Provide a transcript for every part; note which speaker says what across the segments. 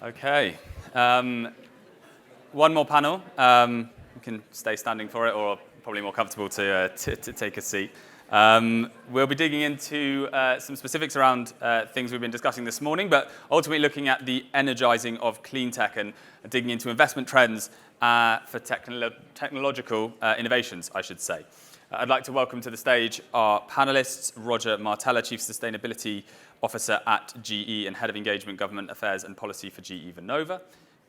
Speaker 1: Okay. One more panel. You can stay standing for it, or probably more comfortable to take a seat. We'll be digging into some specifics around things we've been discussing this morning, but ultimately looking at the energizing of clean tech and digging into investment trends for technological innovations, I should say. I'd like to welcome to the stage our panelists, Roger Martella, Chief Sustainability Officer at GE and Head of Engagement, Government Affairs and Policy for GE Vernova,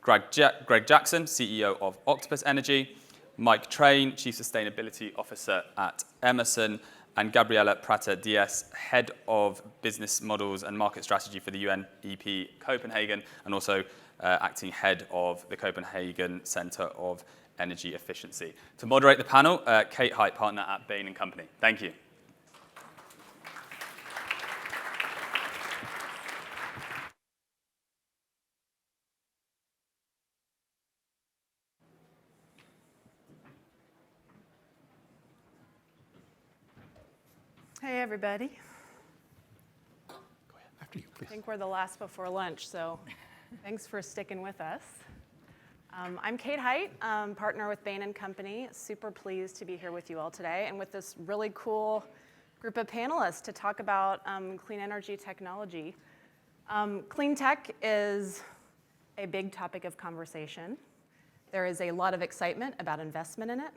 Speaker 1: Greg Jackson, CEO of Octopus Energy, Mike Train, Chief Sustainability Officer at Emerson, and Gabriela Prata-Diaz, Head of Business Models and Market Strategy for the UNEP Copenhagen, and also acting Head of the Copenhagen Center of Energy Efficiency. To moderate the panel, Kate Height, Partner at Bain & Company. Thank you.
Speaker 2: Hey, everybody.
Speaker 3: Go ahead. After you, please.
Speaker 2: I think we're the last before lunch, so thanks for sticking with us. I'm Kate Height, partner with Bain & Company. Super pleased to be here with you all today and with this really cool group of panelists to talk about clean energy technology. Clean tech is a big topic of conversation. There is a lot of excitement about investment in it.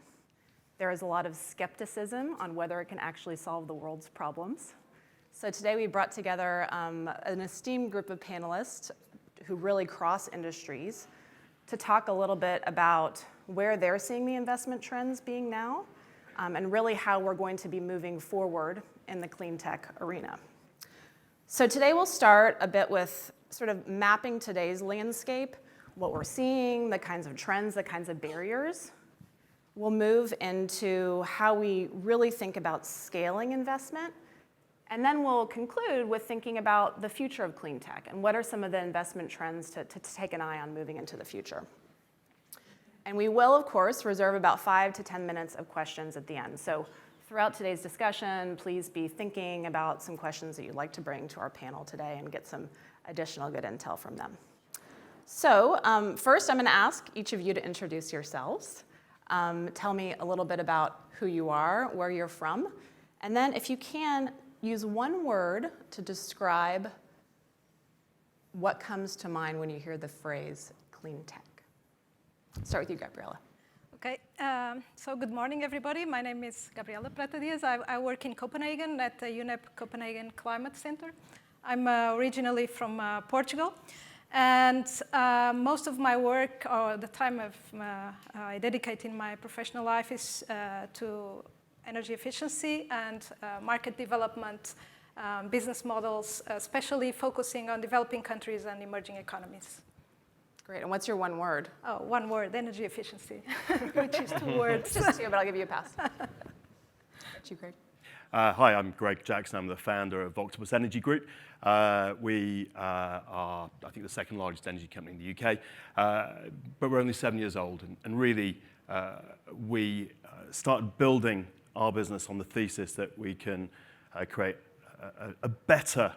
Speaker 2: There is a lot of skepticism on whether it can actually solve the world's problems. So today we brought together an esteemed group of panelists who really cross industries to talk a little bit about where they're seeing the investment trends being now, and really how we're going to be moving forward in the clean tech arena. So today we'll start a bit with sort of mapping today's landscape, what we're seeing, the kinds of trends, the kinds of barriers. We'll move into how we really think about scaling investment, and then we'll conclude with thinking about the future of clean tech and what are some of the investment trends to take an eye on moving into the future. And we will, of course, reserve about 5 to 10 minutes of questions at the end. So throughout today's discussion, please be thinking about some questions that you'd like to bring to our panel today and get some additional good intel from them. So first, I'm going to ask each of you to introduce yourselves. Tell me a little bit about who you are, where you're from, and then if you can, use one word to describe what comes to mind when you hear the phrase clean tech. Start with you, Gabriela.
Speaker 4: Okay, so good morning, everybody. My name is Gabriela Prata-Diaz. I work in Copenhagen at the UNEP Copenhagen Climate Center. I'm originally from Portugal. And most of my work, or the time I dedicate in my professional life, is to energy efficiency and market development, business models, especially focusing on developing countries and emerging economies.
Speaker 2: Great, and what's your one word?
Speaker 4: Oh, one word, energy efficiency, which is 2 words.
Speaker 2: Just 2, but I'll give you a pass. You, Greg?
Speaker 3: Hi, I'm Greg Jackson. I'm the founder of Octopus Energy Group. We are, I think, the second largest energy company in the UK, but we're only 7 years old. And really, we started building our business on the thesis that we can create a better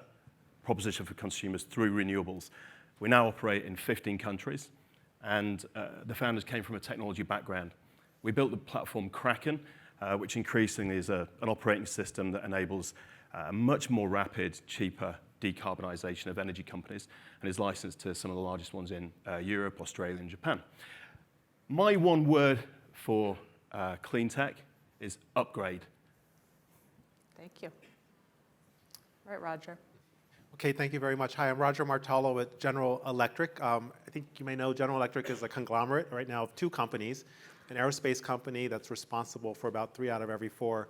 Speaker 3: proposition for consumers through renewables. We now operate in 15 countries, and the founders came from a technology background. We built the platform Kraken, which increasingly is an operating system that enables much more rapid, cheaper decarbonization of energy companies, and is licensed to some of the largest ones in Europe, Australia, and Japan. My one word for clean tech is upgrade.
Speaker 2: Thank you. All right, Roger.
Speaker 5: Okay, thank you very much. Hi, I'm Roger Martella with General Electric. I think you may know General Electric is a conglomerate right now of 2 companies. An aerospace company that's responsible for about 3 out of every 4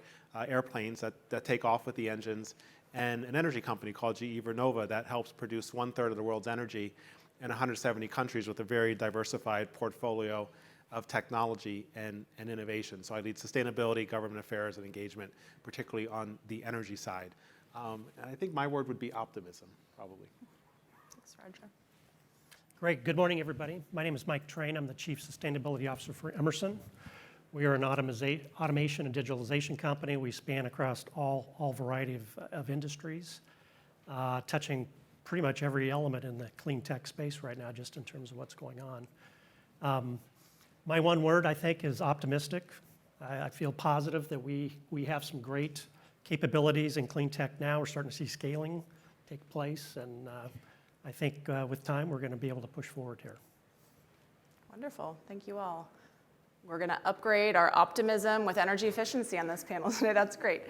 Speaker 5: airplanes that take off with the engines, and an energy company called GE Vernova that helps produce 1/3 of the world's energy in 170 countries with a very diversified portfolio of technology and innovation. So I lead sustainability, government affairs, and engagement, particularly on the energy side. And I think my word would be optimism, probably.
Speaker 2: Thanks, Roger.
Speaker 6: Great. Good morning, everybody. My name is Mike Train. I'm the Chief Sustainability Officer for Emerson. We are an automation and digitalization company. We span across all variety of industries, touching pretty much every element in the clean tech space right now, just in terms of what's going on. My one word, I think, is optimistic. I feel positive that we have some great capabilities in clean tech now. We're starting to see scaling take place, and I think with time we're going to be able to push forward here.
Speaker 2: Wonderful. Thank you all. We're going to upgrade our optimism with energy efficiency on this panel today. That's great.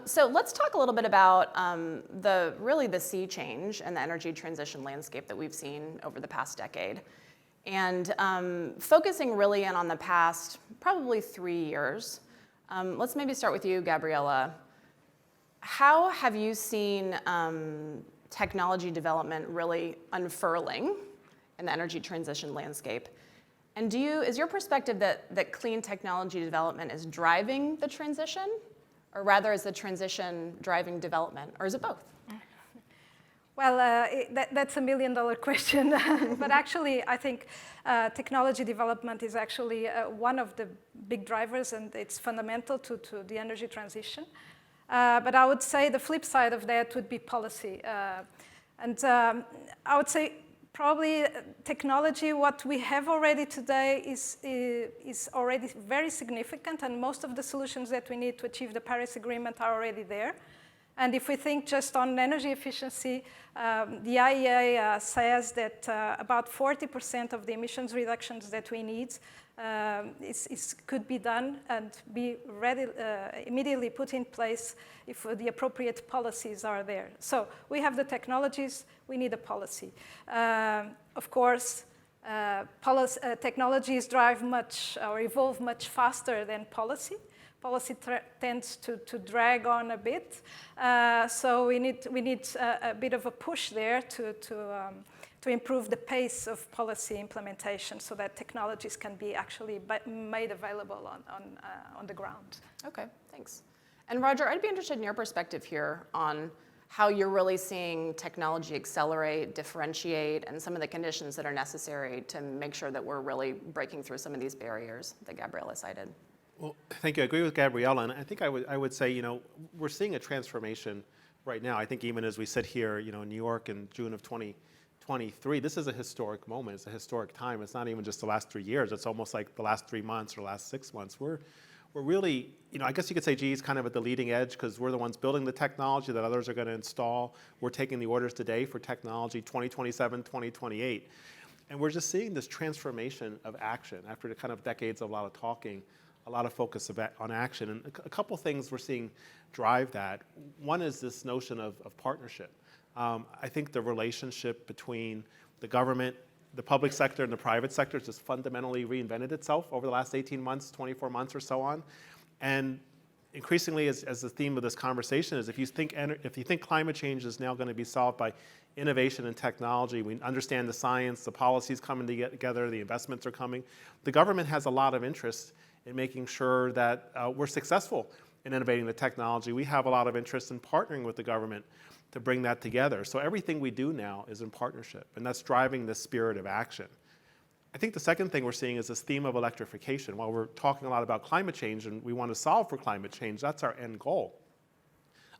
Speaker 2: So let's talk a little bit about the sea change and the energy transition landscape that we've seen over the past decade. And focusing really in on the past probably 3 years, let's maybe start with you, Gabriella. How have you seen technology development really unfurling in the energy transition landscape? And is your perspective that clean technology development is driving the transition, or rather is the transition driving development, or is it both?
Speaker 4: Well, that's $1 million question. But actually, I think technology development is actually one of the big drivers, and it's fundamental to the energy transition. But I would say the flip side of that would be policy. I would say probably technology, what we have already today is already very significant, and most of the solutions that we need to achieve the Paris Agreement are already there. And if we think just on energy efficiency, the IEA says that about 40% of the emissions reductions that we need could be done and be ready, immediately put in place if the appropriate policies are there. So we have the technologies, we need a policy. Of course, technologies drive much or evolve much faster than policy. Policy tends to drag on a bit, so we need a bit of a push there to improve the pace of policy implementation so that technologies can be actually made available on the ground.
Speaker 2: Okay, thanks. And Roger, I'd be interested in your perspective here on how you're really seeing technology accelerate, differentiate, and some of the conditions that are necessary to make sure that we're really breaking through some of these barriers that Gabriella cited.
Speaker 5: Well, thank you. I agree with Gabriella, and I think I would say, we're seeing a transformation right now. I think even as we sit here, in New York in June of 2023, this is a historic moment. It's a historic time. It's not even just the last 3 years. It's almost like the last 3 months or last 6 months. We're really, I guess you could say GE is kind of at the leading edge because we're the ones building the technology that others are going to install. We're taking the orders today for technology 2027, 2028. And we're just seeing this transformation of action after the kind of decades of a lot of talking, a lot of focus on action. And a couple things we're seeing drive that. One is this notion of partnership. I think the relationship between the government, the public sector, and the private sector has just fundamentally reinvented itself over the last 18 months, 24 months or so on. And increasingly, as the theme of this conversation is, if you think climate change is now going to be solved by innovation and technology, we understand the science, the policies coming together, the investments are coming. The government has a lot of interest in making sure that we're successful in innovating the technology. We have a lot of interest in partnering with the government to bring that together. So everything we do now is in partnership, and that's driving the spirit of action. I think the second thing we're seeing is this theme of electrification. While we're talking a lot about climate change and we want to solve for climate change, that's our end goal.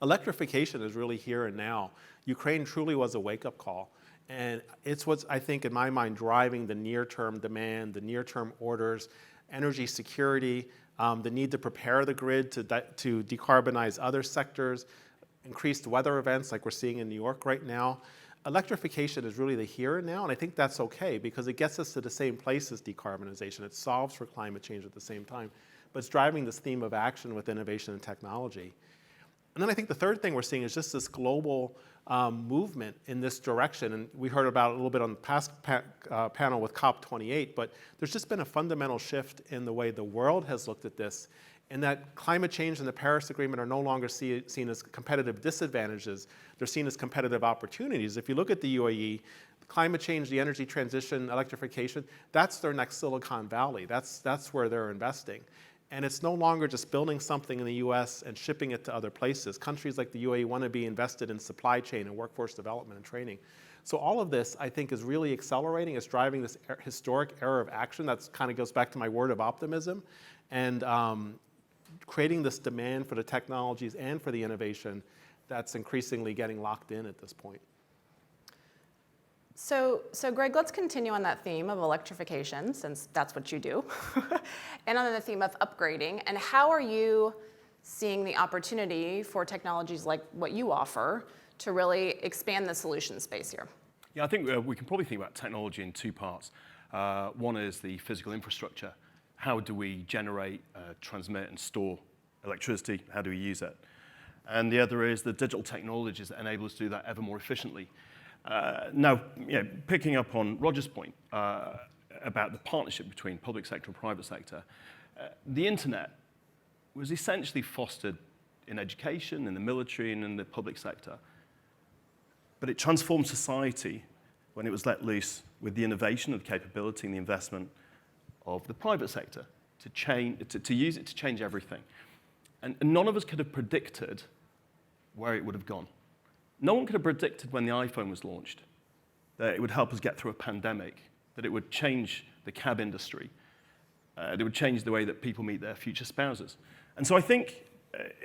Speaker 5: Electrification is really here and now. Ukraine truly was a wake-up call. And it's what's, I think, in my mind, driving the near-term demand, the near-term orders, energy security, the need to prepare the grid to decarbonize other sectors, increased weather events like we're seeing in New York right now. Electrification is really the here and now, and I think that's okay because it gets us to the same place as decarbonization. It solves for climate change at the same time, but it's driving this theme of action with innovation and technology. And then I think the third thing we're seeing is just this global movement in this direction. And we heard about it a little bit on the past panel with COP28, but there's just been a fundamental shift in the way the world has looked at this, and that climate change and the Paris Agreement are no longer seen as competitive disadvantages. They're seen as competitive opportunities. If you look at the UAE, climate change, the energy transition, electrification, that's their next Silicon Valley. That's where they're investing. And it's no longer just building something in the US and shipping it to other places. Countries like the UAE want to be invested in supply chain and workforce development and training. So all of this, I think, is really accelerating. It's driving this historic era of action. That kind of goes back to my word of optimism. And creating this demand for the technologies and for the innovation that's increasingly getting locked in at this point.
Speaker 2: So Greg, let's continue on that theme of electrification, since that's what you do, and on the theme of upgrading. And how are you seeing the opportunity for technologies like what you offer to really expand the solution space here?
Speaker 3: Yeah, I think we can probably think about technology in two parts. One is the physical infrastructure. How do we generate, transmit, and store electricity? How do we use it? And the other is the digital technologies that enable us to do that ever more efficiently. Now, picking up on Roger's point about the partnership between public sector and private sector, the internet was essentially fostered in education, in the military, and in the public sector. But it transformed society when it was let loose with the innovation and the capability and the investment of the private sector to use it to change everything. And none of us could have predicted where it would have gone. No one could have predicted when the iPhone was launched that it would help us get through a pandemic, that it would change the cab industry, that it would change the way that people meet their future spouses. And so I think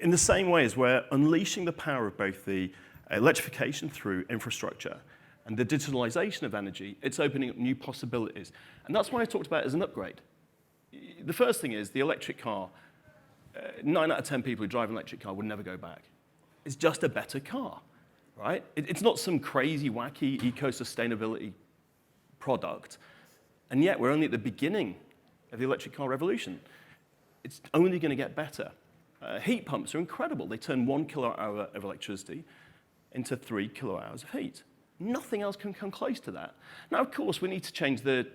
Speaker 3: in the same way as we're unleashing the power of both the electrification through infrastructure and the digitalization of energy, it's opening up new possibilities. And that's what I talked about as an upgrade. The first thing is the electric car. 9 out of 10 people who drive an electric car would never go back. It's just a better car, right? It's not some crazy, wacky eco-sustainability product. And yet we're only at the beginning of the electric car revolution. It's only going to get better. Heat pumps are incredible. They turn 1 kilowatt-hour of electricity into 3 kilowatt-hours of heat. Nothing else can come close to that. Now, of course, we need to change the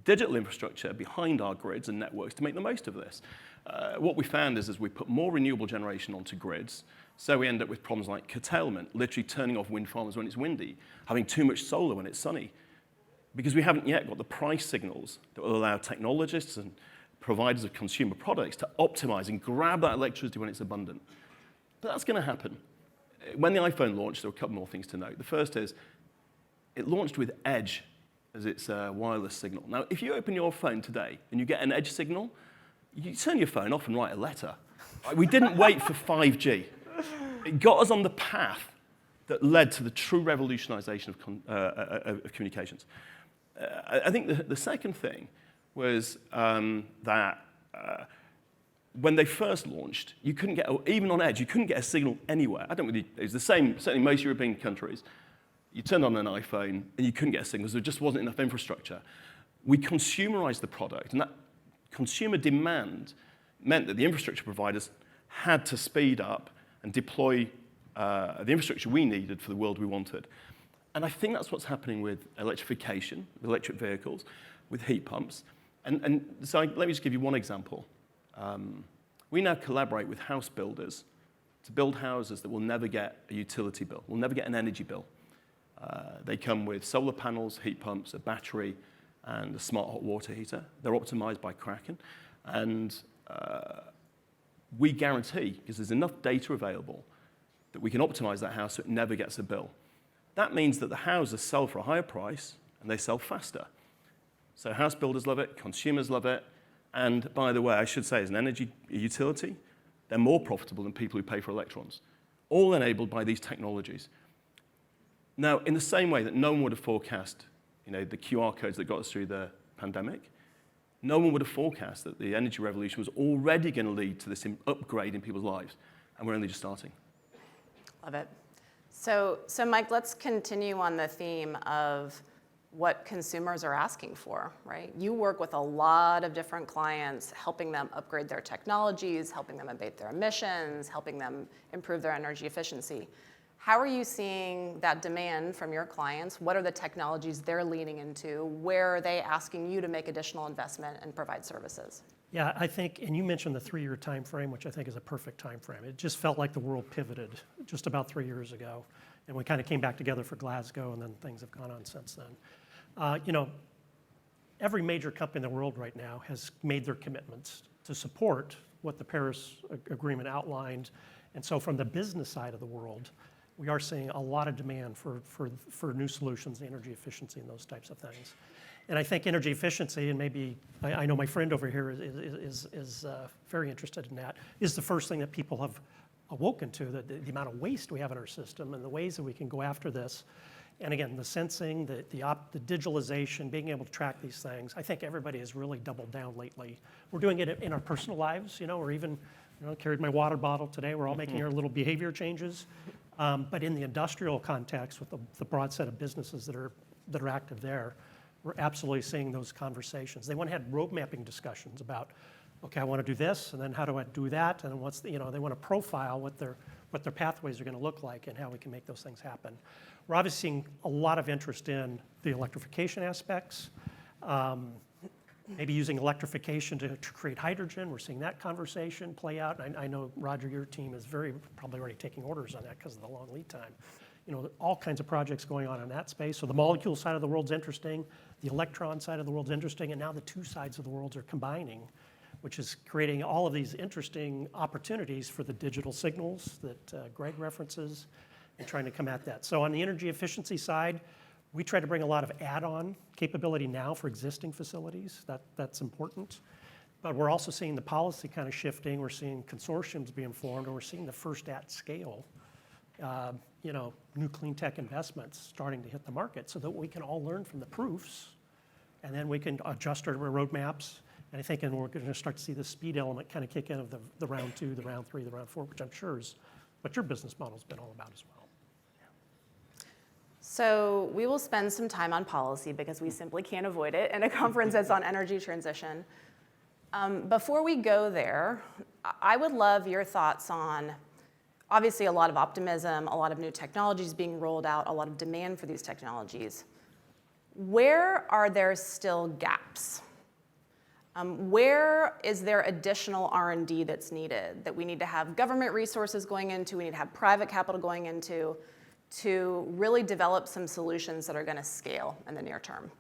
Speaker 3: digital infrastructure behind our grids and networks to make the most of this. What we found is as we put more renewable generation onto grids, so we end up with problems like curtailment, literally turning off wind farms when it's windy, having too much solar when it's sunny, because we haven't yet got the price signals that will allow technologists and providers of consumer products to optimize and grab that electricity when it's abundant. But that's going to happen. When the iPhone launched, there were a couple more things to note. The first is it launched with Edge as its wireless signal. Now, if you open your phone today and you get an Edge signal, you turn your phone off and write a letter. We didn't wait for 5G. It got us on the path that led to the true revolutionization of communications. I think the second thing was that when they first launched, you couldn't get, even on Edge, you couldn't get a signal anywhere. I don't really, it was the same, certainly in most European countries. You turned on an iPhone and you couldn't get a signal because there just wasn't enough infrastructure. We consumerized the product, and that consumer demand meant that the infrastructure providers had to speed up and deploy the infrastructure we needed for the world we wanted. And I think that's what's happening with electrification, with electric vehicles, with heat pumps. And so let me just give you one example. We now collaborate with house builders to build houses that will never get a utility bill, will never get an energy bill. They come with solar panels, heat pumps, a battery, and a smart hot water heater. They're optimized by Kraken. And we guarantee, because there's enough data available, that we can optimize that house so it never gets a bill. That means that the houses sell for a higher price and they sell faster. So house builders love it, consumers love it, and by the way, I should say as an energy utility, they're more profitable than people who pay for electrons, all enabled by these technologies. Now, in the same way that no one would have forecast the QR codes that got us through the pandemic, no one would have forecast that the energy revolution was already going to lead to this upgrade in people's lives, and we're only just starting.
Speaker 2: Love it. So Mike, let's continue on the theme of what consumers are asking for, right? You work with a lot of different clients, helping them upgrade their technologies, helping them abate their emissions, helping them improve their energy efficiency. How are you seeing that demand from your clients? What are the technologies they're leaning into? Where are they asking you to make additional investment and provide services?
Speaker 6: Yeah, I think, and you mentioned the 3-year time frame, which I think is a perfect time frame. It just felt like the world pivoted just about 3 years ago, and we kind of came back together for Glasgow, and then things have gone on since then. Every major company in the world right now has made their commitments to support what the Paris Agreement outlined, and so from the business side of the world, we are seeing a lot of demand for new solutions, energy efficiency, and those types of things. And I think energy efficiency, and maybe I know my friend over here is very interested in that, is the first thing that people have awoken to, the amount of waste we have in our system and the ways that we can go after this. And again, the sensing, the digitalization, being able to track these things, I think everybody has really doubled down lately. We're doing it in our personal lives, or even, carried my water bottle today. We're all making our little behavior changes. But in the industrial context, with the broad set of businesses that are active there, we're absolutely seeing those conversations. They want to have road mapping discussions about, okay, I want to do this, and then how do I do that, and what's they want to profile what their pathways are going to look like and how we can make those things happen. We're obviously seeing a lot of interest in the electrification aspects, maybe using electrification to create hydrogen. We're seeing that conversation play out. And I know, Roger, your team is probably already taking orders on that because of the long lead time. All kinds of projects going on in that space. So the molecule side of the world's interesting, the electron side of the world's interesting, and now the two sides of the world are combining, which is creating all of these interesting opportunities for the digital signals that Greg references and trying to come at that. So on the energy efficiency side, we try to bring a lot of add-on capability now for existing facilities. That's important. But we're also seeing the policy kind of shifting. We're seeing consortiums being formed, and we're seeing the first at scale, new clean tech investments starting to hit the market so that we can all learn from the proofs, and then we can adjust our roadmaps. And I think we're going to start to see the speed element kind of kick in of the round 2, the round 3, the round 4, which I'm sure is what your business model's been all about as well.
Speaker 2: So we will spend some time on policy because we simply can't avoid it in a conference that's on energy transition. Before we go there, I would love your thoughts on, obviously, a lot of optimism, a lot of new technologies being rolled out, a lot of demand for these technologies. Where are there still gaps? Where is there additional R&D that's needed, that we need to have government resources going into, we need to have private capital going into, to really develop some solutions that are going to scale in the near term?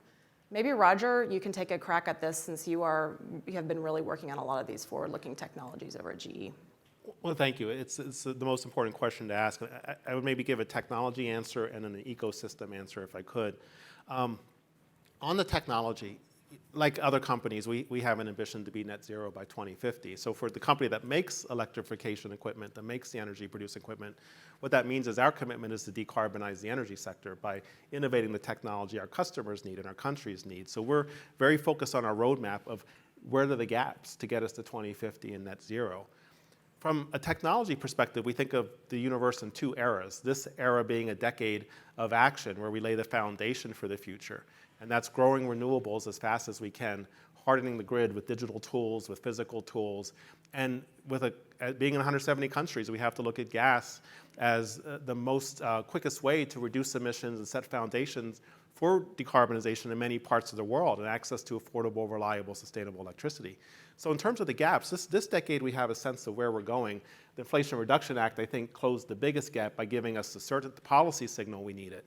Speaker 2: Maybe Roger, you can take a crack at this since you have been really working on a lot of these forward-looking technologies over at GE.
Speaker 5: Well, thank you. It's the most important question to ask. I would maybe give a technology answer and then an ecosystem answer if I could. On the technology, like other companies, we have an ambition to be net zero by 2050. So for the company that makes electrification equipment, that makes the energy producing equipment, what that means is our commitment is to decarbonize the energy sector by innovating the technology our customers need and our countries need. So we're very focused on our roadmap of where are the gaps to get us to 2050 and net zero. From a technology perspective, we think of the universe in 2 eras. This era being a decade of action where we lay the foundation for the future. And that's growing renewables as fast as we can, hardening the grid with digital tools, with physical tools. And with being in 170 countries, we have to look at gas as the most quickest way to reduce emissions and set foundations for decarbonization in many parts of the world and access to affordable, reliable, sustainable electricity. So in terms of the gaps, this decade we have a sense of where we're going. The Inflation Reduction Act, I think, closed the biggest gap by giving us the certain policy signal we needed.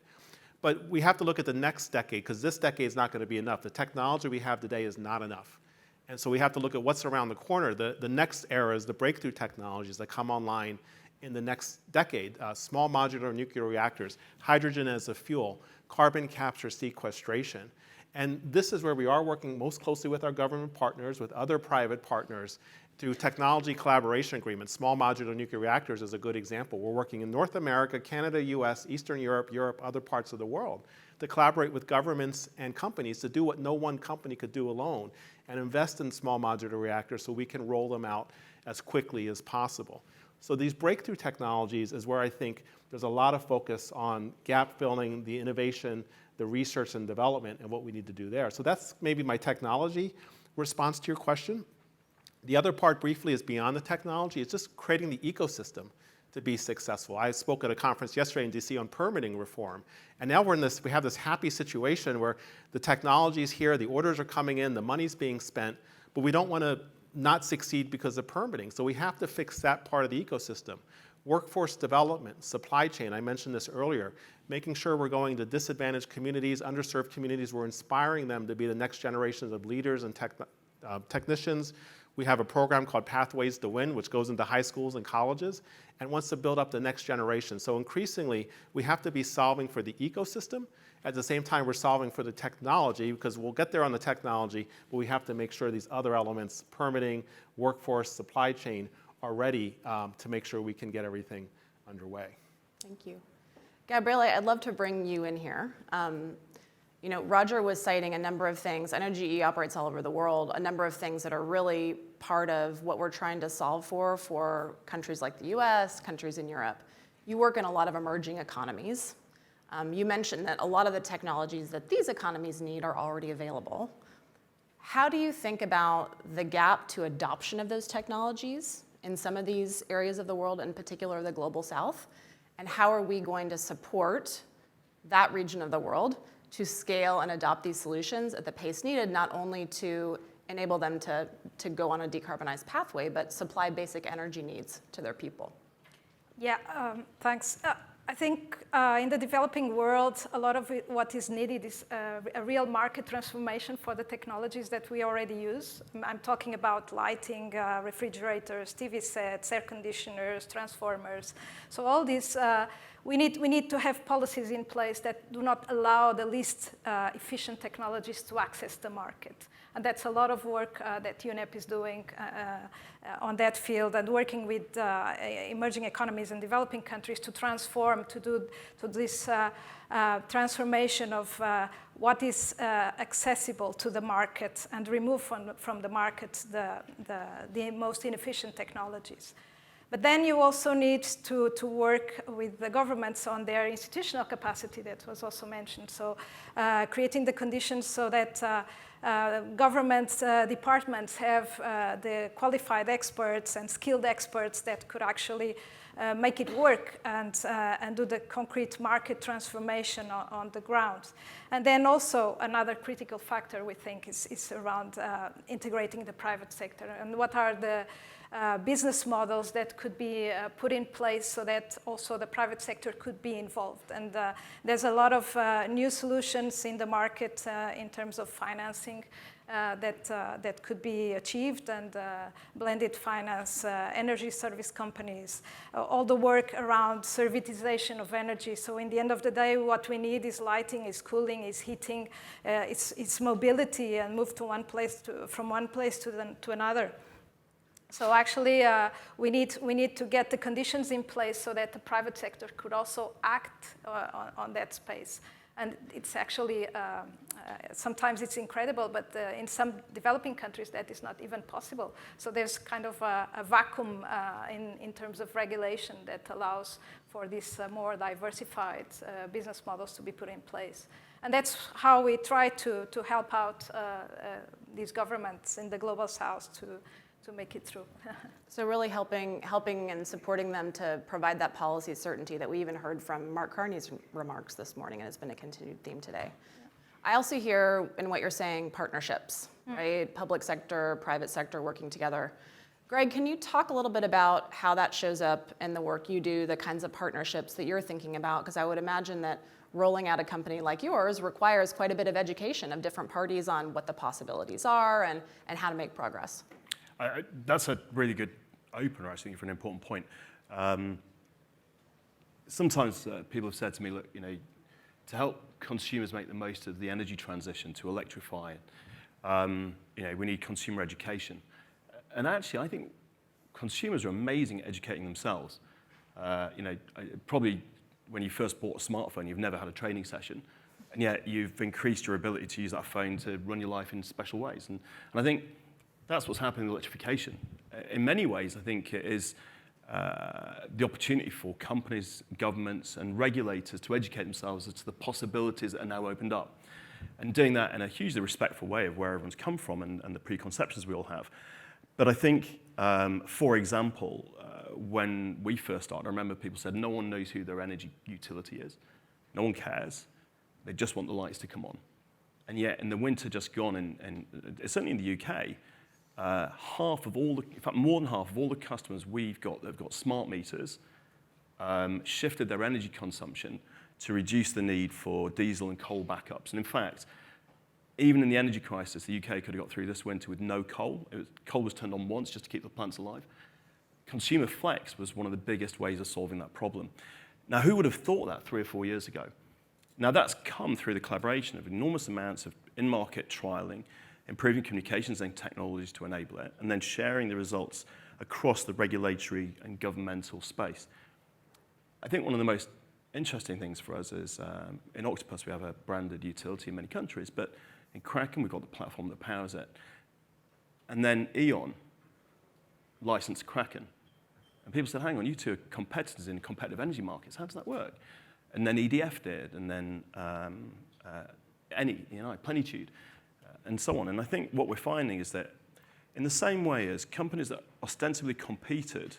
Speaker 5: But we have to look at the next decade because this decade is not going to be enough. The technology we have today is not enough. And so we have to look at what's around the corner. The next era is the breakthrough technologies that come online in the next decade. Small modular nuclear reactors, hydrogen as a fuel, carbon capture sequestration. And this is where we are working most closely with our government partners, with other private partners, through technology collaboration agreements. Small modular nuclear reactors is a good example. We're working in North America, Canada, US, Eastern Europe, other parts of the world, to collaborate with governments and companies to do what no one company could do alone and invest in small modular reactors so we can roll them out as quickly as possible. So these breakthrough technologies is where I think there's a lot of focus on gap filling, the innovation, the research and development, and what we need to do there. So that's maybe my technology response to your question. The other part briefly is beyond the technology. It's just creating the ecosystem to be successful. I spoke at a conference yesterday in DC on permitting reform. And now we have this happy situation where the technology is here, the orders are coming in, the money's being spent, but we don't want to not succeed because of permitting. So we have to fix that part of the ecosystem. Workforce development, supply chain, I mentioned this earlier, making sure we're going to disadvantaged communities, underserved communities, we're inspiring them to be the next generations of leaders and technicians. We have a program called Pathways to Win, which goes into high schools and colleges and wants to build up the next generation. So increasingly, we have to be solving for the ecosystem. At the same time, we're solving for the technology because we'll get there on the technology, but we have to make sure these other elements, permitting, workforce, supply chain, are ready to make sure we can get everything underway.
Speaker 2: Thank you. Gabriele, I'd love to bring you in here. Roger was citing a number of things. I know GE operates all over the world, a number of things that are really part of what we're trying to solve for countries like the US, countries in Europe. You work in a lot of emerging economies. You mentioned that a lot of the technologies that these economies need are already available. How do you think about the gap to adoption of those technologies in some of these areas of the world, in particular the Global South? And how are we going to support that region of the world to scale and adopt these solutions at the pace needed, not only to enable them to go on a decarbonized pathway, but supply basic energy needs to their people?
Speaker 4: Yeah, thanks. I think in the developing world, a lot of what is needed is a real market transformation for the technologies that we already use. I'm talking about lighting, refrigerators, TV sets, air conditioners, transformers. So all these, we need to have policies in place that do not allow the least efficient technologies to access the market. And that's a lot of work that UNEP is doing on that field, and working with emerging economies and developing countries to transform, to this transformation of what is accessible to the market and remove from the market the most inefficient technologies. But then you also need to work with the governments on their institutional capacity that was also mentioned. So creating the conditions so that government departments have the qualified experts and skilled experts that could actually make it work and do the concrete market transformation on the ground. And then also another critical factor we think is around integrating the private sector, and what are the business models that could be put in place so that also the private sector could be involved. And there's a lot of new solutions in the market in terms of financing that could be achieved, and blended finance, energy service companies, all the work around servitization of energy. So in the end of the day, what we need is lighting, is cooling, is heating, it's mobility, and move to from one place to another. So actually, we need to get the conditions in place so that the private sector could also act on that space. And it's actually, sometimes it's incredible, but in some developing countries that is not even possible. So there's kind of a vacuum in terms of regulation that allows for these more diversified business models to be put in place. And that's how we try to help out these governments in the Global South to make it through.
Speaker 2: So really helping and supporting them to provide that policy certainty that we even heard from Mark Carney's remarks this morning, and it's been a continued theme today. Yeah. I also hear in what you're saying partnerships, right? Public sector, private sector working together. Greg, can you talk a little bit about how that shows up in the work you do, the kinds of partnerships that you're thinking about? Because I would imagine that rolling out a company like yours requires quite a bit of education of different parties on what the possibilities are and how to make progress.
Speaker 3: That's a really good opener, I think, for an important point. Sometimes people have said to me, look, to help consumers make the most of the energy transition to electrify, we need consumer education. And actually, I think consumers are amazing at educating themselves. Probably when you first bought a smartphone, you've never had a training session, and yet you've increased your ability to use that phone to run your life in special ways. And I think that's what's happening with electrification. In many ways, I think it is the opportunity for companies, governments, and regulators to educate themselves as to the possibilities that are now opened up, and doing that in a hugely respectful way of where everyone's come from and the preconceptions we all have. But I think, for example, when we first started, I remember people said no one knows who their energy utility is. No one cares. They just want the lights to come on. And yet, in the winter just gone, and certainly in the UK, more than half of all the customers we've got that have got smart meters shifted their energy consumption to reduce the need for diesel and coal backups. And in fact, even in the energy crisis, the UK could have got through this winter with no coal. Coal was turned on once just to keep the plants alive. Consumer flex was one of the biggest ways of solving that problem. Now, who would have thought that 3 or 4 years ago? Now, that's come through the collaboration of enormous amounts of in-market trialing, improving communications and technologies to enable it, and then sharing the results across the regulatory and governmental space. I think one of the most interesting things for us is in Octopus we have a branded utility in many countries, but in Kraken we've got the platform that powers it. And then E.ON licensed Kraken. And people said, hang on, you two are competitors in competitive energy markets. How does that work? And then EDF did, and then Plenitude, and so on. And I think what we're finding is that in the same way as companies that ostensibly competed,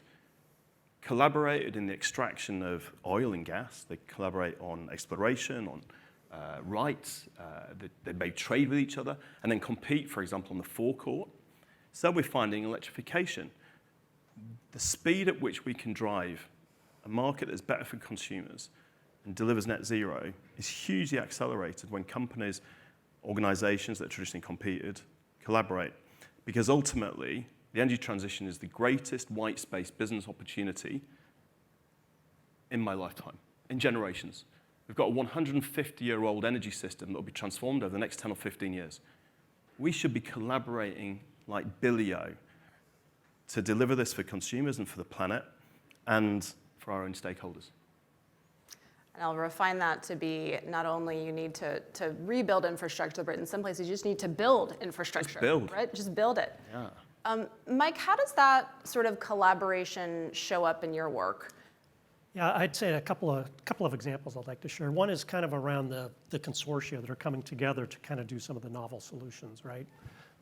Speaker 3: collaborated in the extraction of oil and gas, they collaborate on exploration, on rights, they may trade with each other, and then compete, for example, on the forecourt. So we're finding electrification. The speed at which we can drive a market that's better for consumers and delivers net zero is hugely accelerated when companies, organizations that traditionally competed, collaborate. Because ultimately, the energy transition is the greatest white space business opportunity in my lifetime, in generations. We've got a 150-year-old energy system that will be transformed over the next 10 or 15 years. We should be collaborating like Billio to deliver this for consumers and for the planet and for our own stakeholders.
Speaker 2: And I'll refine that to be not only you need to rebuild infrastructure, but in some places you just need to build infrastructure.
Speaker 3: Just build.
Speaker 2: Right? Just build it.
Speaker 3: Yeah.
Speaker 2: Mike, how does that sort of collaboration show up in your work?
Speaker 6: Yeah, I'd say a couple of examples I'd like to share. One is kind of around the consortia that are coming together to kind of do some of the novel solutions, right?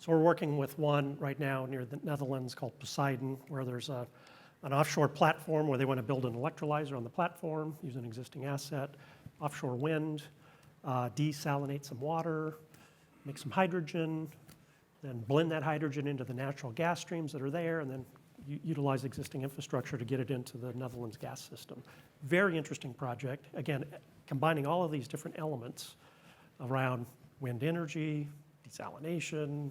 Speaker 6: So we're working with one right now near the Netherlands called Poseidon, where there's an offshore platform where they want to build an electrolyzer on the platform, use an existing asset, offshore wind, desalinate some water, make some hydrogen, then blend that hydrogen into the natural gas streams that are there, and then utilize existing infrastructure to get it into the Netherlands gas system. Very interesting project. Again, combining all of these different elements around wind energy, desalination,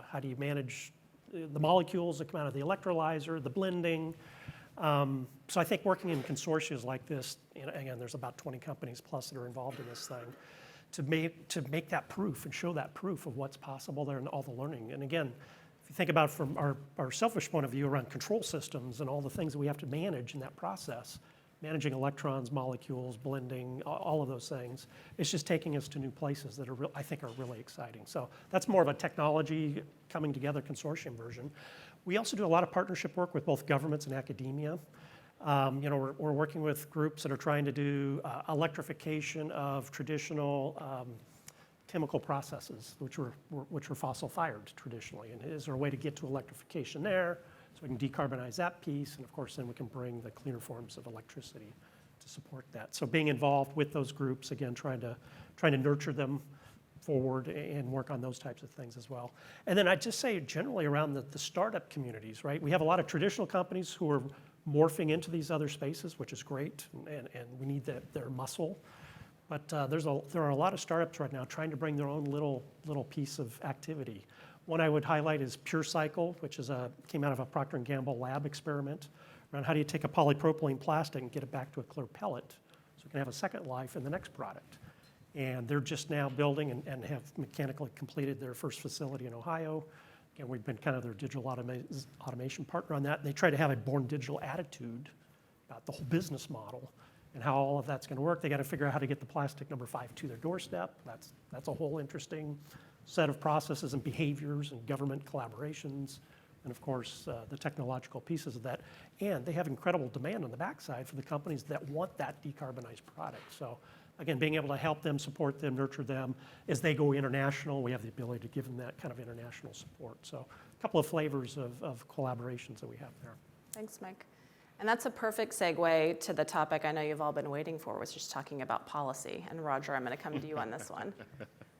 Speaker 6: how do you manage the molecules that come out of the electrolyzer, the blending. So I think working in consortia like this, again, there's about 20 companies plus that are involved in this thing, to make that proof and show that proof of what's possible there and all the learning. And again, if you think about it from our selfish point of view around control systems and all the things that we have to manage in that process, managing electrons, molecules, blending, all of those things, it's just taking us to new places that I think are really exciting. So that's more of a technology coming together consortium version. We also do a lot of partnership work with both governments and academia. We're working with groups that are trying to do electrification of traditional chemical processes, which were fossil fired traditionally. And is there a way to get to electrification there so we can decarbonize that piece? And of course, then we can bring the cleaner forms of electricity to support that. So being involved with those groups, again, trying to nurture them forward and work on those types of things as well. And then I'd just say generally around the startup communities, right? We have a lot of traditional companies who are morphing into these other spaces, which is great, and we need their muscle. But there are a lot of startups right now trying to bring their own little piece of activity. One I would highlight is PureCycle, which came out of a Procter & Gamble lab experiment around how do you take a polypropylene plastic and get it back to a clear pellet so it can have a second life in the next product. And they're just now building and have mechanically completed their first facility in Ohio. Again, we've been kind of their digital automation partner on that. And they try to have a born digital attitude about the whole business model and how all of that's going to work. They got to figure out how to get the plastic number 5 to their doorstep. That's a whole interesting set of processes and behaviors and government collaborations, and of course the technological pieces of that. And they have incredible demand on the backside for the companies that want that decarbonized product. So again, being able to help them, support them, nurture them as they go international, we have the ability to give them that kind of international support. So a couple of flavors of collaborations that we have there.
Speaker 2: Thanks, Mike. And that's a perfect segue to the topic I know you've all been waiting for, was just talking about policy. And Roger, I'm going to come to you on this one.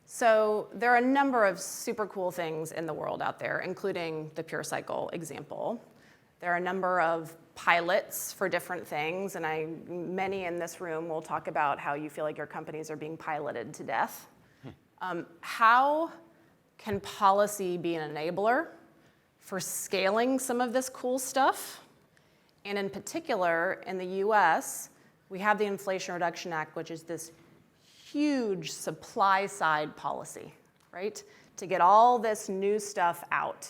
Speaker 2: So there are a number of super cool things in the world out there, including the PureCycle example. There are a number of pilots for different things, and many in this room will talk about how you feel like your companies are being piloted to death. How can policy be an enabler for scaling some of this cool stuff? And in particular, in the US, we have the Inflation Reduction Act, which is this huge supply side policy, right? To get all this new stuff out.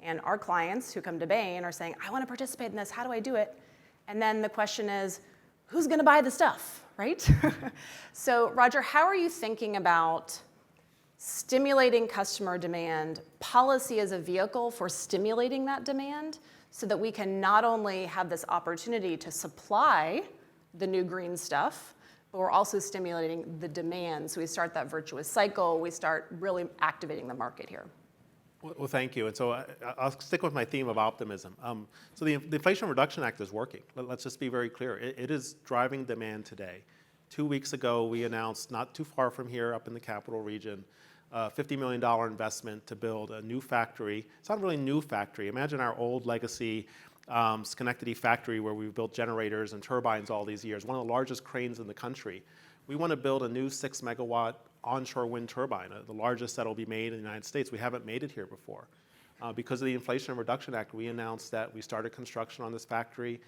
Speaker 2: And our clients who come to Bain are saying, I want to participate in this, how do I do it? And then the question is, who's going to buy the stuff, right? So Roger, how are you thinking about stimulating customer demand, policy as a vehicle for stimulating that demand, so that we can not only have this opportunity to supply the new green stuff, but we're also stimulating the demand. So we start that virtuous cycle, we start really activating the market here.
Speaker 5: Well, thank you. And so I'll stick with my theme of optimism. So the Inflation Reduction Act is working. Let's just be very clear. It is driving demand today. 2 weeks ago, we announced, not too far from here, up in the capital region, a $50 million investment to build a new factory. It's not really a new factory. Imagine our old legacy Schenectady factory where we built generators and turbines all these years, one of the largest cranes in the country. We want to build a new 6 megawatt onshore wind turbine, the largest that will be made in the United States. We haven't made it here before. Because of the Inflation Reduction Act, we announced that we started construction on this factory,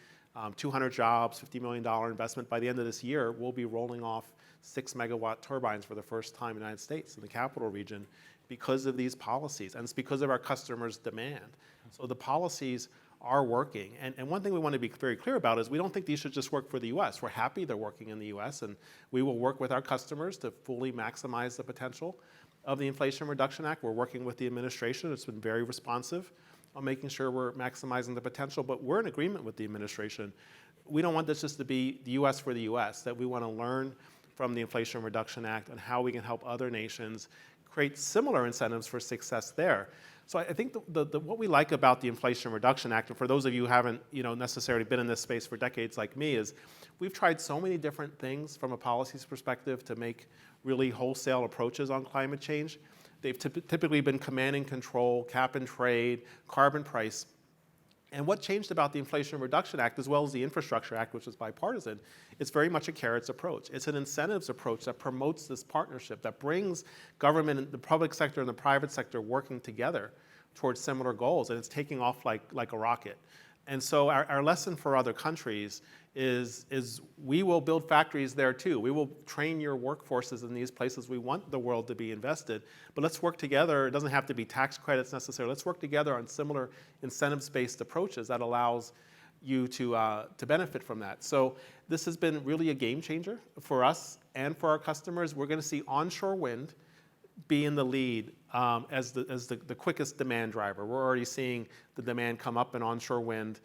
Speaker 5: 200 jobs, $50 million investment. By the end of this year, we'll be rolling off 6 megawatt turbines for the first time in the United States, in the capital region, because of these policies. And it's because of our customers' demand. So the policies are working. And one thing we want to be very clear about is we don't think these should just work for the US. We're happy they're working in the US, and we will work with our customers to fully maximize the potential of the Inflation Reduction Act. We're working with the administration. It's been very responsive on making sure we're maximizing the potential, but we're in agreement with the administration. We don't want this just to be the US for the US, that we want to learn from the Inflation Reduction Act and how we can help other nations create similar incentives for success there. So I think what we like about the Inflation Reduction Act, and for those of you who haven't necessarily been in this space for decades like me, is we've tried so many different things from a policies perspective to make really wholesale approaches on climate change. They've typically been command and control, cap and trade, carbon price. And what changed about the Inflation Reduction Act, as well as the Infrastructure Act, which is bipartisan, it's very much a carrots approach. It's an incentives approach that promotes this partnership, that brings government and the public sector and the private sector working together towards similar goals, and it's taking off like a rocket. And so our lesson for other countries is we will build factories there too. We will train your workforces in these places. We want the world to be invested, but let's work together. It doesn't have to be tax credits necessarily. Let's work together on similar incentives-based approaches that allows you to benefit from that. So this has been really a game changer for us and for our customers. We're going to see onshore wind be in the lead as the quickest demand driver. We're already seeing the demand come up in onshore wind.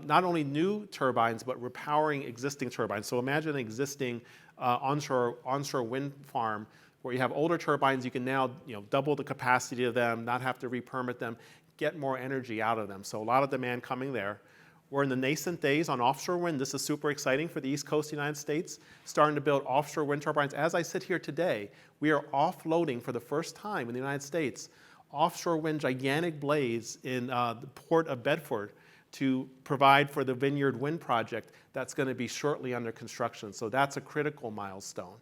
Speaker 5: Not only new turbines, but repowering existing turbines. So imagine an existing onshore wind farm where you have older turbines. You can now double the capacity of them, not have to re-permit them, get more energy out of them. So a lot of demand coming there. We're in the nascent days on offshore wind. This is super exciting for the East Coast of the United States, starting to build offshore wind turbines. As I sit here today, we are offloading for the first time in the United States offshore wind gigantic blades in the port of Bedford to provide for the Vineyard Wind project that's going to be shortly under construction. So that's a critical milestone.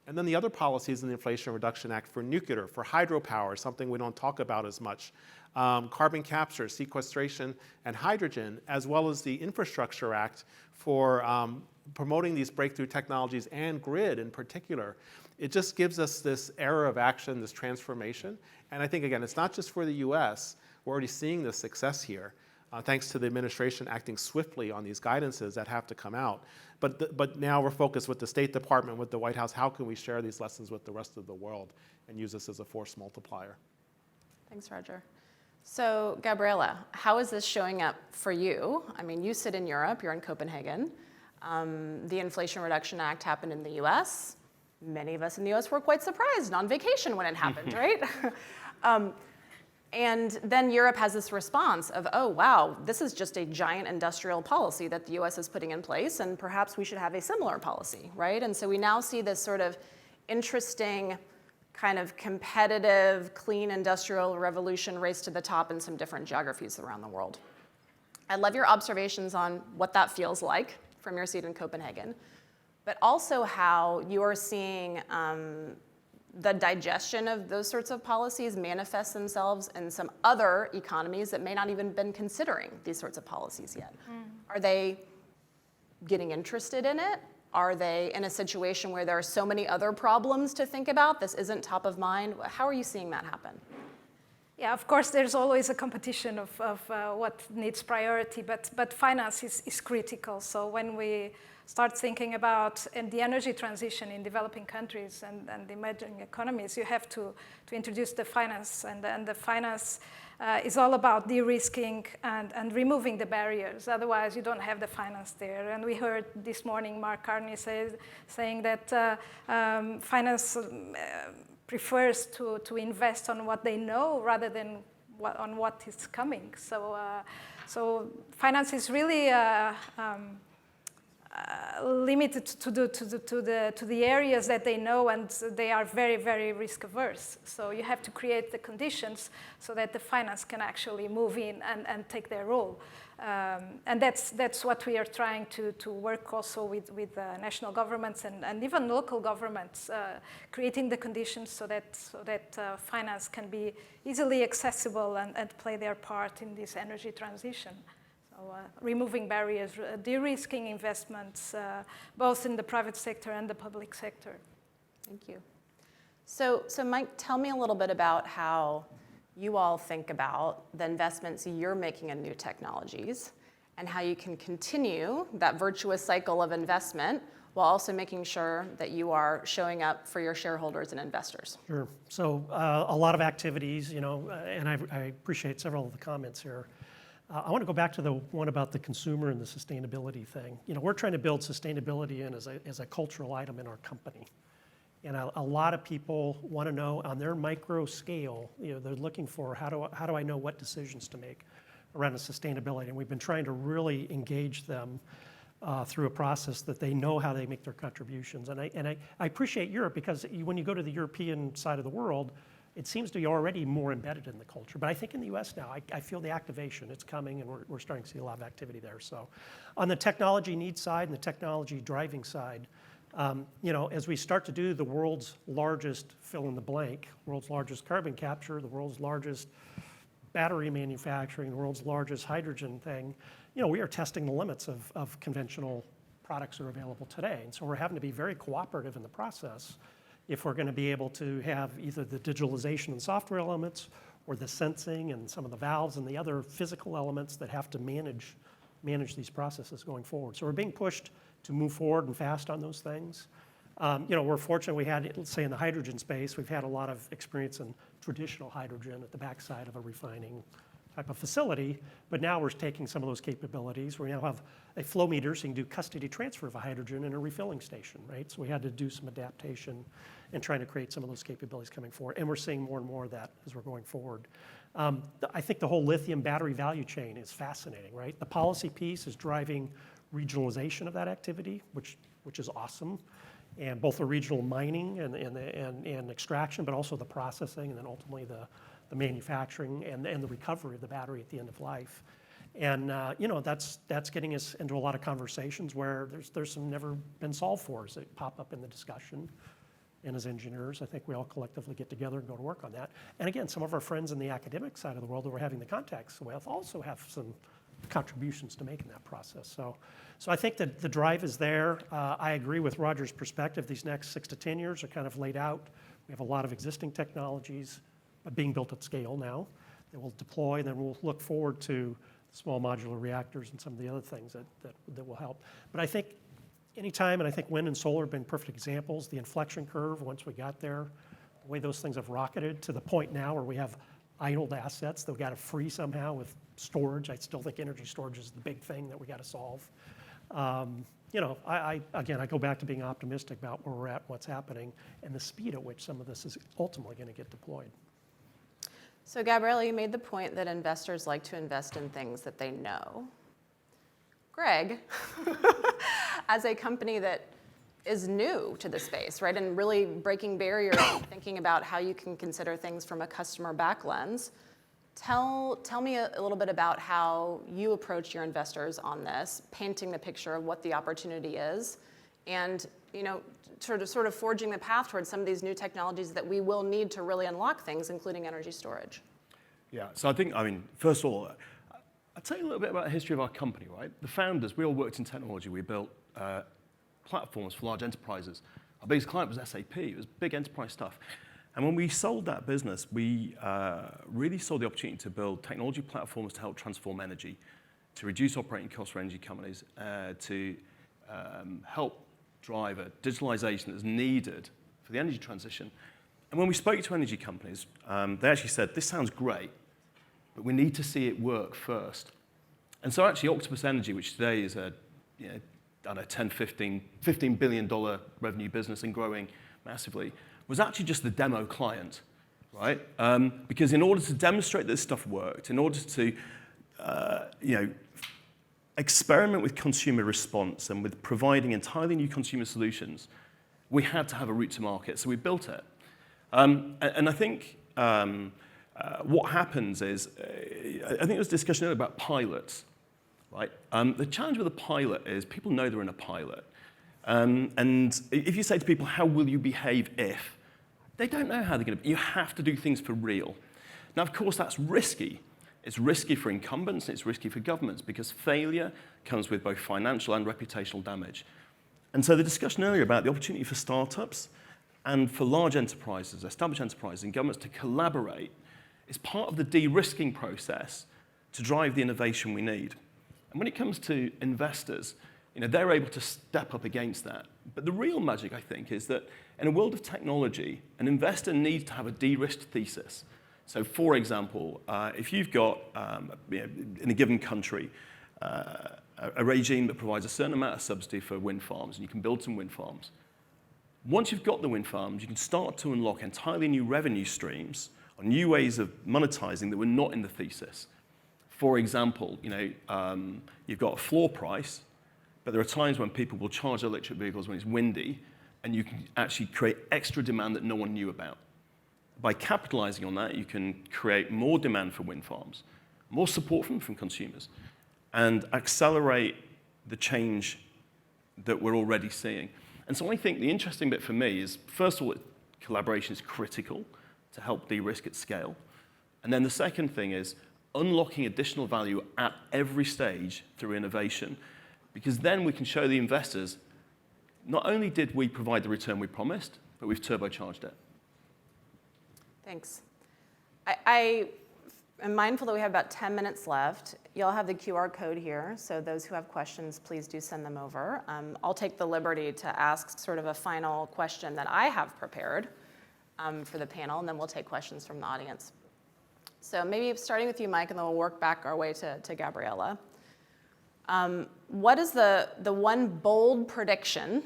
Speaker 5: And then the other policies in the Inflation Reduction Act for nuclear, for hydropower, something we don't talk about as much, carbon capture, sequestration, and hydrogen, as well as the Infrastructure Act for promoting these breakthrough technologies and grid in particular. It just gives us this era of action, this transformation. And I think, again, it's not just for the US. We're already seeing this success here, thanks to the administration acting swiftly on these guidances that have to come out. But now we're focused with the State Department, with the White House. How can we share these lessons with the rest of the world and use this as a force multiplier?
Speaker 2: Thanks, Roger. So, Gabriella, how is this showing up for you? I mean, you sit in Europe, you're in Copenhagen. The Inflation Reduction Act happened in the US. Many of us in the US were quite surprised on vacation when it happened, right? And then Europe has this response of, oh, wow, this is just a giant industrial policy that the US is putting in place, and perhaps we should have a similar policy, right? And so we now see this sort of interesting kind of competitive, clean industrial revolution race to the top in some different geographies around the world. I love your observations on what that feels like from your seat in Copenhagen, but also how you are seeing the digestion of those sorts of policies manifest themselves in some other economies that may not even been considering these sorts of policies yet. Are they getting interested in it? Are they in a situation where there are so many other problems to think about? This isn't top of mind. How are you seeing that happen?
Speaker 4: Yeah, of course, there's always a competition of what needs priority, but finance is critical. So when we start thinking about the energy transition in developing countries and emerging economies, you have to introduce the finance, and the finance is all about de-risking and removing the barriers. Otherwise, you don't have the finance there. And we heard this morning Mark Carney saying that finance prefers to invest on what they know rather than on what is coming. So finance is really limited to the areas that they know, and they are very, very risk averse. So you have to create the conditions so that the finance can actually move in and take their role. And that's what we are trying to work also with national governments and even local governments, creating the conditions so that finance can be easily accessible and play their part in this energy transition. So removing barriers, de-risking investments, both in the private sector and the public sector.
Speaker 2: Thank you. So Mike, tell me a little bit about how you all think about the investments you're making in new technologies and how you can continue that virtuous cycle of investment while also making sure that you are showing up for your shareholders and investors.
Speaker 6: Sure. So a lot of activities, and I appreciate several of the comments here. I want to go back to the one about the consumer and the sustainability thing. We're trying to build sustainability in as a cultural item in our company. And a lot of people want to know on their micro scale, they're looking for how do I know what decisions to make around the sustainability. And we've been trying to really engage them through a process that they know how they make their contributions. And I appreciate Europe because when you go to the European side of the world, it seems to be already more embedded in the culture. But I think in the US now, I feel the activation. It's coming, and we're starting to see a lot of activity there. So on the technology needs side and the technology driving side, as we start to do the world's largest fill in the blank, world's largest carbon capture, the world's largest battery manufacturing, the world's largest hydrogen thing, we are testing the limits of conventional products that are available today. And so we're having to be very cooperative in the process if we're going to be able to have either the digitalization and software elements or the sensing and some of the valves and the other physical elements that have to manage these processes going forward. So we're being pushed to move forward and fast on those things. We're fortunate we had, let's say in the hydrogen space, we've had a lot of experience in traditional hydrogen at the backside of a refining type of facility, but now we're taking some of those capabilities. We now have a flow meter so you can do custody transfer of a hydrogen in a refilling station, right? So we had to do some adaptation and trying to create some of those capabilities coming forward. And we're seeing more and more of that as we're going forward. I think the whole lithium battery value chain is fascinating, right? The policy piece is driving regionalization of that activity, which is awesome. And both the regional mining and extraction, but also the processing, and then ultimately the manufacturing and the recovery of the battery at the end of life. And that's getting us into a lot of conversations where there's some never been solved fors that pop up in the discussion. And as engineers, I think we all collectively get together and go to work on that. And again, some of our friends in the academic side of the world that we're having the contacts with also have some contributions to make in that process. So I think that the drive is there. I agree with Roger's perspective. These next 6 to 10 years are kind of laid out. We have a lot of existing technologies being built at scale now that we'll deploy, and then we'll look forward to small modular reactors and some of the other things that will help. But I think anytime, and I think wind and solar have been perfect examples, the inflection curve, once we got there, the way those things have rocketed to the point now where we have idled assets that we got to free somehow with storage. I still think energy storage is the big thing that we got to solve. I go back to being optimistic about where we're at, what's happening, and the speed at which some of this is ultimately going to get deployed.
Speaker 2: So Gabriella, you made the point that investors like to invest in things that they know. Greg, as a company that is new to the space, right, and really breaking barriers and thinking about how you can consider things from a customer back lens, tell me a little bit about how you approach your investors on this, painting the picture of what the opportunity is, and sort of forging the path towards some of these new technologies that we will need to really unlock things, including energy storage.
Speaker 3: Yeah, so first of all, I'll tell you a little bit about the history of our company, right? The founders, we all worked in technology. We built platforms for large enterprises. Our biggest client was SAP. It was big enterprise stuff. And when we sold that business, we really saw the opportunity to build technology platforms to help transform energy, to reduce operating costs for energy companies, to help drive a digitalization that's needed for the energy transition. And when we spoke to energy companies, they actually said, this sounds great, but we need to see it work first. And so actually Octopus Energy, which today is a I don't know, $10-15 billion revenue business and growing massively, was actually just the demo client, right? Because in order to demonstrate that this stuff worked, in order to experiment with consumer response and with providing entirely new consumer solutions, we had to have a route to market, so we built it. And I think what happens is, I think there was discussion earlier about pilots, right? The challenge with a pilot is people know they're in a pilot. And if you say to people, how will you behave if? They don't know how they're going to. You have to do things for real. Now, of course, that's risky. It's risky for incumbents, and it's risky for governments, because failure comes with both financial and reputational damage. And so the discussion earlier about the opportunity for startups and for large enterprises, established enterprises, and governments to collaborate is part of the de-risking process to drive the innovation we need. And when it comes to investors, they're able to step up against that. But the real magic, I think, is that in a world of technology, an investor needs to have a de-risked thesis. So, for example, if you've got, in a given country, a regime that provides a certain amount of subsidy for wind farms, and you can build some wind farms. Once you've got the wind farms, you can start to unlock entirely new revenue streams or new ways of monetizing that were not in the thesis. For example, you've got a floor price, but there are times when people will charge electric vehicles when it's windy, and you can actually create extra demand that no one knew about. By capitalizing on that, you can create more demand for wind farms, more support from consumers, and accelerate the change that we're already seeing. And so I think the interesting bit for me is, first of all, collaboration is critical to help de-risk at scale. And then the second thing is unlocking additional value at every stage through innovation, because then we can show the investors, not only did we provide the return we promised, but we've turbocharged it.
Speaker 2: Thanks. I am mindful that we have about 10 minutes left. You'll have the QR code here, so those who have questions, please do send them over. I'll take the liberty to ask sort of a final question that I have prepared for the panel, and then we'll take questions from the audience. So maybe starting with you, Mike, and then we'll work back our way to Gabriella. What is the one bold prediction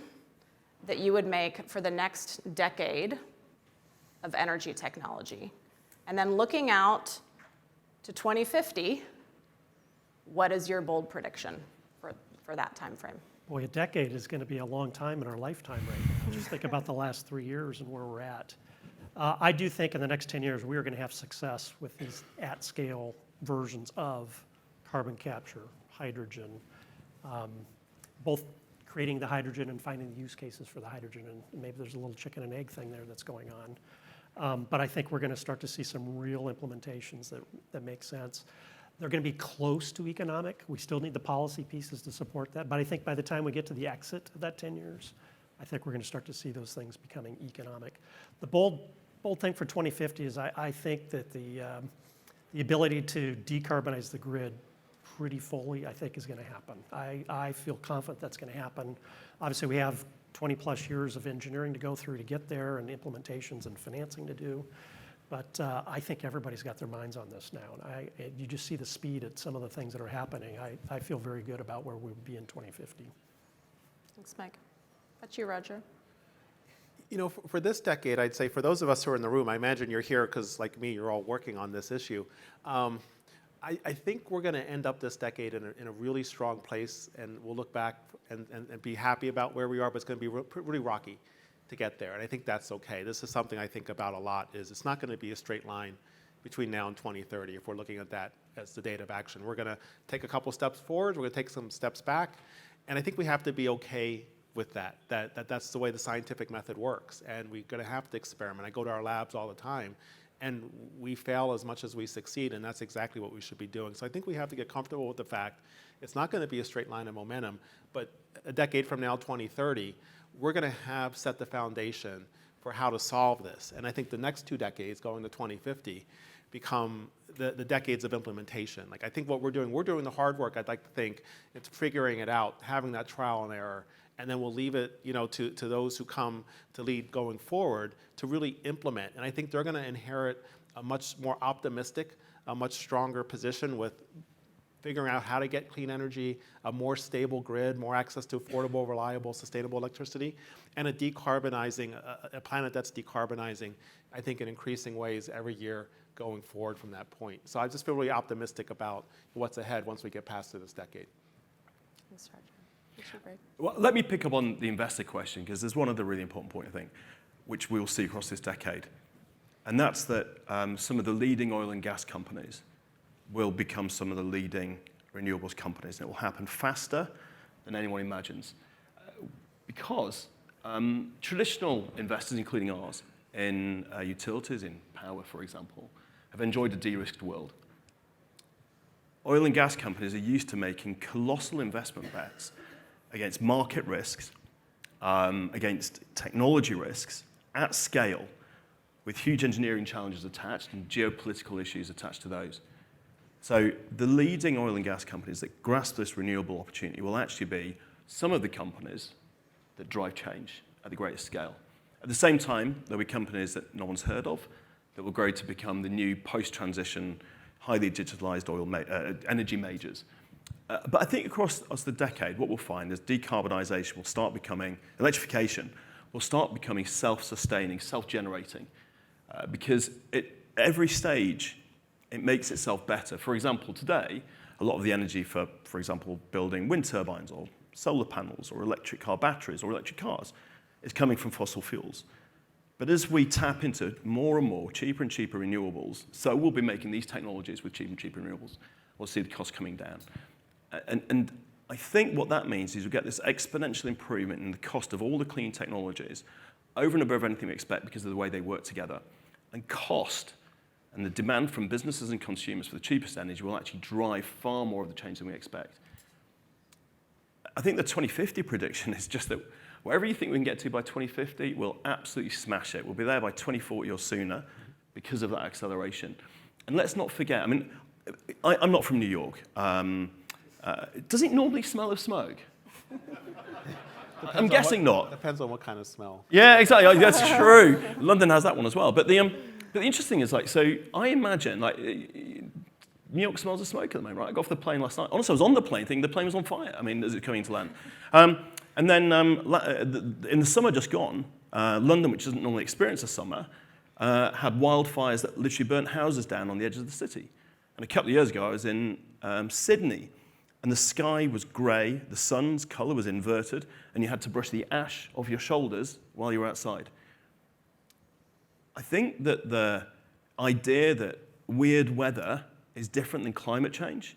Speaker 2: that you would make for the next decade of energy technology? And then looking out to 2050, what is your bold prediction for that time frame?
Speaker 6: Boy, a decade is going to be a long time in our lifetime right now. Just think about the last 3 years and where we're at. I do think in the next 10 years, we are going to have success with these at-scale versions of carbon capture, hydrogen, both creating the hydrogen and finding the use cases for the hydrogen. And maybe there's a little chicken and egg thing there that's going on. But I think we're going to start to see some real implementations that make sense. They're going to be close to economic. We still need the policy pieces to support that. But I think by the time we get to the exit of that 10 years, I think we're going to start to see those things becoming economic. The bold thing for 2050 is I think that the ability to decarbonize the grid pretty fully, I think, is going to happen. I feel confident that's going to happen. Obviously, we have 20 plus years of engineering to go through to get there, and implementations and financing to do. But I think everybody's got their minds on this now. And you just see the speed at some of the things that are happening. I feel very good about where we'll be in 2050.
Speaker 2: Thanks, Mike. That's you, Roger.
Speaker 5: For this decade, I'd say for those of us who are in the room, I imagine you're here because, like me, you're all working on this issue. I think we're going to end up this decade in a really strong place, and we'll look back and be happy about where we are, but it's going to be really rocky to get there. And I think that's okay. This is something I think about a lot, is it's not going to be a straight line between now and 2030 if we're looking at that as the date of action. We're going to take a couple steps forward, we're going to take some steps back, and I think we have to be okay with that's the way the scientific method works, and we're going to have to experiment. I go to our labs all the time, and we fail as much as we succeed, and that's exactly what we should be doing. So I think we have to get comfortable with the fact it's not going to be a straight line of momentum, but a decade from now, 2030, we're going to have set the foundation for how to solve this. And I think the next 2 decades, going to 2050, become the decades of implementation. Like I think what we're doing the hard work, I'd like to think, it's figuring it out, having that trial and error, and then we'll leave it, to those who come to lead going forward to really implement. And I think they're going to inherit a much more optimistic, a much stronger position with figuring out how to get clean energy, a more stable grid, more access to affordable, reliable, sustainable electricity, and a planet that's decarbonizing, I think, in increasing ways every year going forward from that point. So I just feel really optimistic about what's ahead once we get past this decade.
Speaker 3: Well, let me pick up on the investor question, because there's one other really important point, I think, which we'll see across this decade. And that's that some of the leading oil and gas companies will become some of the leading renewables companies. And it will happen faster than anyone imagines. Because traditional investors, including ours, in utilities, in power, for example, have enjoyed a de-risked world. Oil and gas companies are used to making colossal investment bets against market risks, against technology risks at scale, with huge engineering challenges attached and geopolitical issues attached to those. So the leading oil and gas companies that grasp this renewable opportunity will actually be some of the companies that drive change at the greatest scale. At the same time, there'll be companies that no one's heard of that will grow to become the new post-transition, highly digitalized energy majors. But I think across the decade, what we'll find is decarbonization will start becoming, electrification will start becoming self-sustaining, self-generating, because at every stage, it makes itself better. For example, today, a lot of the energy for example, building wind turbines or solar panels or electric car batteries or electric cars is coming from fossil fuels. But as we tap into more and more cheaper and cheaper renewables, so we'll be making these technologies with cheaper and cheaper renewables, we'll see the cost coming down. And I think what that means is we get this exponential improvement in the cost of all the clean technologies over and above anything we expect because of the way they work together. And cost and the demand from businesses and consumers for the cheapest energy will actually drive far more of the change than we expect. I think the 2050 prediction is just that wherever you think we can get to by 2050, we'll absolutely smash it. We'll be there by 2040 or sooner because of that acceleration. And let's not forget, I mean, I'm not from New York. Does it normally smell of smoke? I'm guessing not.
Speaker 5: Depends on what kind of smell.
Speaker 3: Yeah, exactly. That's true. London has that one as well. But the interesting is, like, so I imagine, like, New York smells of smoke at the moment, right? I got off the plane last night. Honestly, I was on the plane thinking the plane was on fire. I mean, as it coming to land. And then in the summer just gone, London, which doesn't normally experience a summer, had wildfires that literally burnt houses down on the edges of the city. And a couple of years ago, I was in Sydney, and the sky was grey, the sun's colour was inverted, and you had to brush the ash off your shoulders while you were outside. I think that the idea that weird weather is different than climate change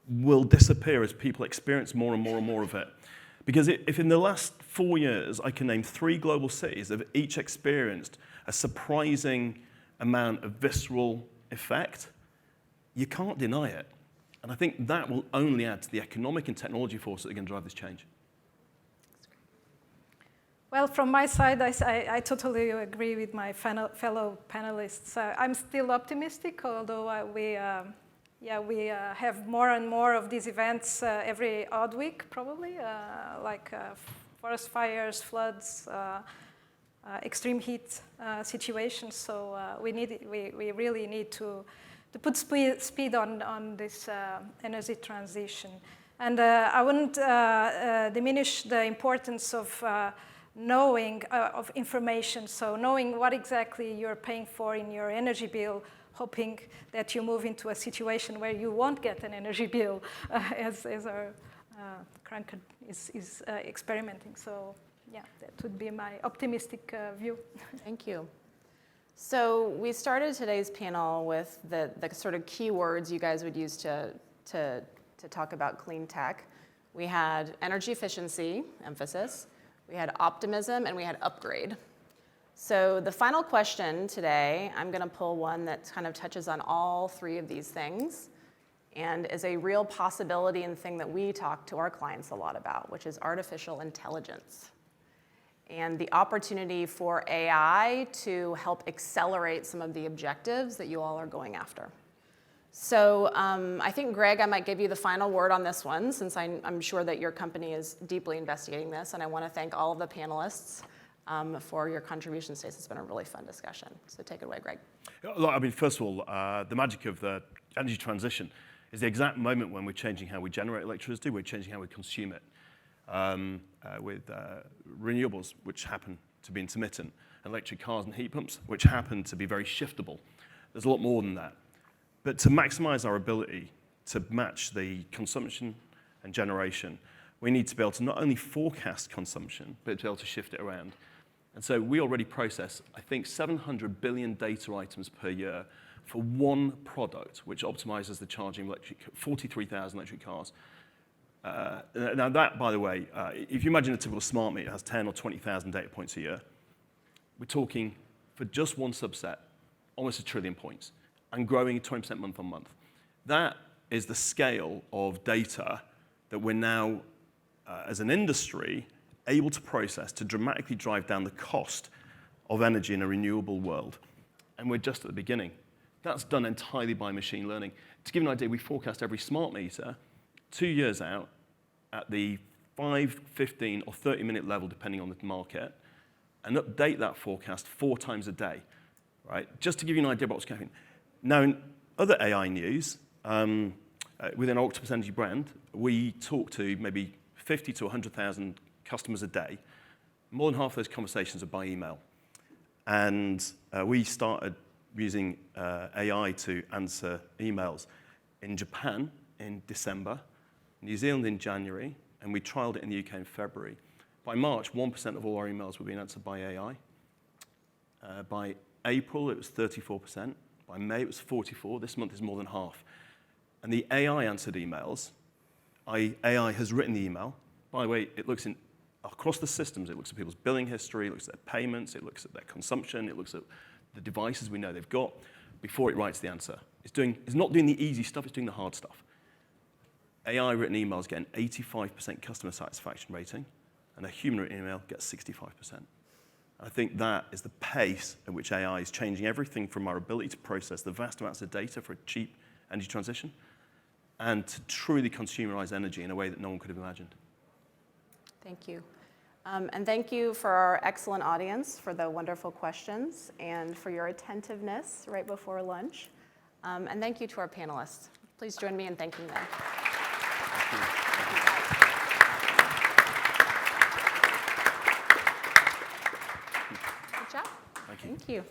Speaker 3: will disappear as people experience more and more and more of it. Because if in the last 4 years I can name 3 global cities that have each experienced a surprising amount of visceral effect, you can't deny it. And I think that will only add to the economic and technology forces that are going to drive this change.
Speaker 4: Well, from my side, I totally agree with my fellow panelists. I'm still optimistic, although we have more and more of these events every odd week, probably, like forest fires, floods, extreme heat situations. So we really need to put speed on this energy transition. And I wouldn't diminish the importance of knowing of information, so knowing what exactly you're paying for in your energy bill, hoping that you move into a situation where you won't get an energy bill, as our Crank is experimenting. So yeah, that would be my optimistic view.
Speaker 2: Thank you. So we started today's panel with the sort of keywords you guys would use to talk about clean tech. We had energy efficiency, emphasis. We had optimism, and we had upgrade. So the final question today, I'm going to pull one that kind of touches on all 3 of these things and is a real possibility and thing that we talk to our clients a lot about, which is artificial intelligence. and the opportunity for AI to help accelerate some of the objectives that you all are going after. So I think, Greg, I might give you the final word on this one, since I'm sure that your company is deeply investigating this, and I want to thank all of the panelists for your contributions today. It's been a really fun discussion. So take it away, Greg.
Speaker 3: Look, I mean, first of all, the magic of the energy transition is the exact moment when we're changing how we generate electricity, we're changing how we consume it. With renewables, which happen to be intermittent, electric cars and heat pumps, which happen to be very shiftable. There's a lot more than that. But to maximize our ability to match the consumption and generation, we need to be able to not only forecast consumption, but to be able to shift it around. And so we already process, I think, 700 billion data items per year for one product, which optimizes the charging of 43,000 electric cars. Now that, by the way, if you imagine a typical smart meter has 10 or 20,000 data points a year, we're talking, for just one subset, almost 1 trillion points, and growing 20% month on month. That is the scale of data that we're now, as an industry, able to process to dramatically drive down the cost of energy in a renewable world. And we're just at the beginning. That's done entirely by machine learning. To give you an idea, we forecast every smart meter 2 years out at the 5, 15, or 30-minute level, depending on the market, and update that forecast 4 times a day, right? Just to give you an idea about what's happening. Now, in other AI news, within our Octopus Energy brand, we talk to maybe 50 to 100,000 customers a day. More than half of those conversations are by email. And we started using AI to answer emails in Japan in December, New Zealand in January, and we trialed it in the UK in February. By March, 1% of all our emails were being answered by AI. By April, it was 34%. By May, it was 44%. This month is more than half. And the AI-answered emails, AI has written the email. By the way, it looks across the systems. It looks at people's billing history, it looks at their payments, it looks at their consumption, it looks at the devices we know they've got before it writes the answer. It's not doing the easy stuff, it's doing the hard stuff. AI-written emails get an 85% customer satisfaction rating, and a human-written email gets 65%. I think that is the pace at which AI is changing everything from our ability to process the vast amounts of data for a cheap energy transition and to truly consumerize energy in a way that no one could have imagined.
Speaker 2: Thank you. And thank you for our excellent audience for the wonderful questions and for your attentiveness right before lunch. And thank you to our panelists. Please join me in thanking them. Good job.
Speaker 3: Thank you.
Speaker 2: Thank you.